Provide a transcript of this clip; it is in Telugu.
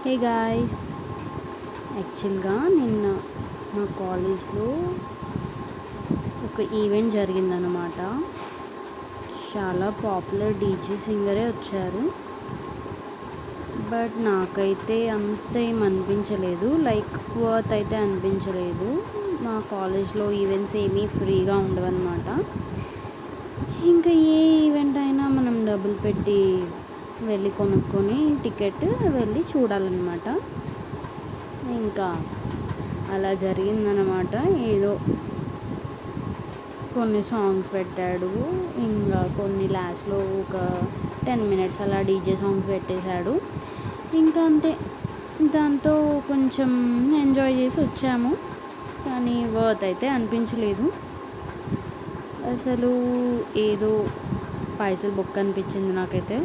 హే గాయ్స్, యాక్చువల్గా నిన్న మా కాలేజ్లో ఒక ఈవెంట్ జరిగిందనమాట. చాలా పాపులర్ డీజే సింగరే వచ్చారు. బట్ నాకైతే అంత అనిపించలేదు, లైక్ వర్త్ అయితే అనిపించలేదు. మా కాలేజ్లో ఈవెంట్స్ ఏమీ ఫ్రీగా ఉండవన్నమాట. ఇంకా ఏ ఈవెంట్ అయినా మనం డబ్బులు పెట్టి వెళ్ళి కొనుక్కొని టికెట్ వెళ్ళి చూడాలన్నమాట. ఇంకా అలా జరిగిందనమాట. ఏదో కొన్ని సాంగ్స్ పెట్టాడు, ఇంకా కొన్ని లాస్ట్లో ఒక 10 minutes అలా డీజే సాంగ్స్ పెట్టేశాడు. ఇంకా అంతే, దాంతో కొంచెం ఎంజాయ్ చేసి వచ్చాము. కానీ వర్త్ అయితే అనిపించలేదు. అసలు ఏదో పైసలు బొక్క అనిపించింది నాకైతే.